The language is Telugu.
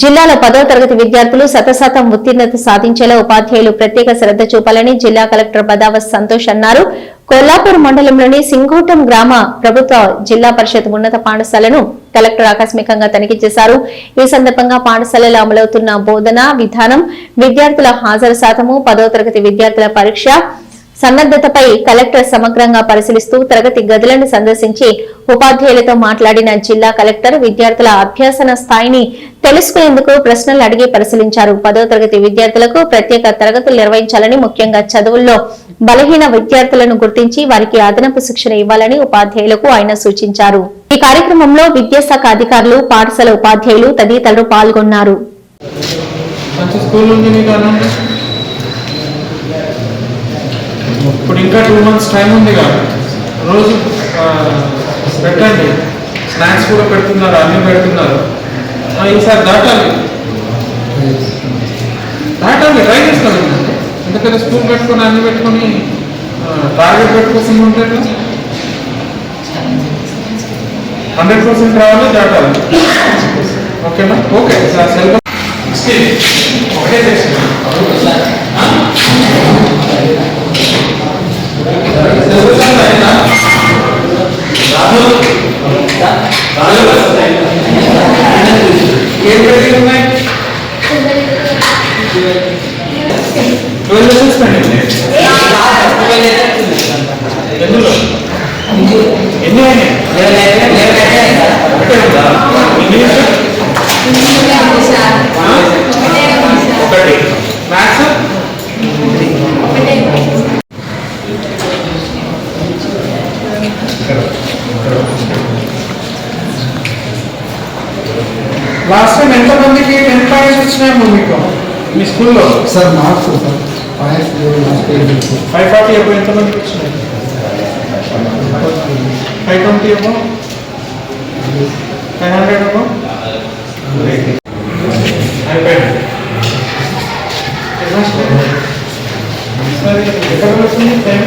జిల్లాలో 10వ తరగతి విద్యార్థులు శతశాతం ఉత్తీర్ణత సాధించేలా ఉపాధ్యాయులు ప్రత్యేక శ్రద్ధ చూపాలని జిల్లా కలెక్టర్ బదావత్ సంతోష్ అన్నారు. కొల్లాపూర్ మండలంలోని సింగోటం గ్రామ ప్రభుత్వ జిల్లా పరిషత్ ఉన్నత పాఠశాలను కలెక్టర్ ఆకస్మికంగా తనిఖీ చేశారు. ఈ సందర్భంగా పాఠశాలలో అమలవుతున్న బోధన విధానం, విద్యార్థుల హాజరు శాతము, 10వ తరగతి విద్యార్థుల పరీక్ష సన్నద్దతపై కలెక్టర్ సమగ్రంగా పరిశీలిస్తూ తరగతి గదులను సందర్శించి ఉపాధ్యాయులతో మాట్లాడిన జిల్లా కలెక్టర్ విద్యార్థుల అభ్యాసన స్థాయిని తెలుసుకునేందుకు ప్రశ్నలు అడిగి పరిశీలించారు. 10వ తరగతి విద్యార్థులకు ప్రత్యేక తరగతులు నిర్వహించాలని, ముఖ్యంగా చదువుల్లో బలహీన విద్యార్థులను గుర్తించి వారికి అదనపు శిక్షణ ఇవ్వాలని ఉపాధ్యాయులకు ఆయన సూచించారు. ఈ కార్యక్రమంలో విద్యాశాఖ అధికారులు, పాఠశాల ఉపాధ్యాయులు తదితరులు పాల్గొన్నారు. ఇప్పుడు ఇంకా 2 months టైం ఉంది కదా, రోజు పెట్టండి. స్నాక్స్ కూడా పెడుతున్నారు, అన్నీ పెడుతున్నారు. ఈసారి దాటాలి, ట్రై చేస్తాను. ఎందుకంటే స్కూల్ పెట్టుకొని అన్నీ పెట్టుకొని టార్గెట్ పెట్టుకోకుండా ఉంటే 100% రావాలి, దాటాలి. ఓకేనా? Okay sir. సెల్ ఒకటే చేస్తున్నాను. ఒకటి మ్యాథ్స్ లాస్ట్ టైం ఎంతమందికి 10 పాయింట్స్ వచ్చినాయమ్మా మీకు మీ స్కూల్లో? సార్ మార్క్స్ 540 అప్పుడు ఎంతమందికి వచ్చినాయి? 520 అమ్మో, 500 అమ్మో, అయిపోయింది. ఎక్కడ వస్తుంది టైం?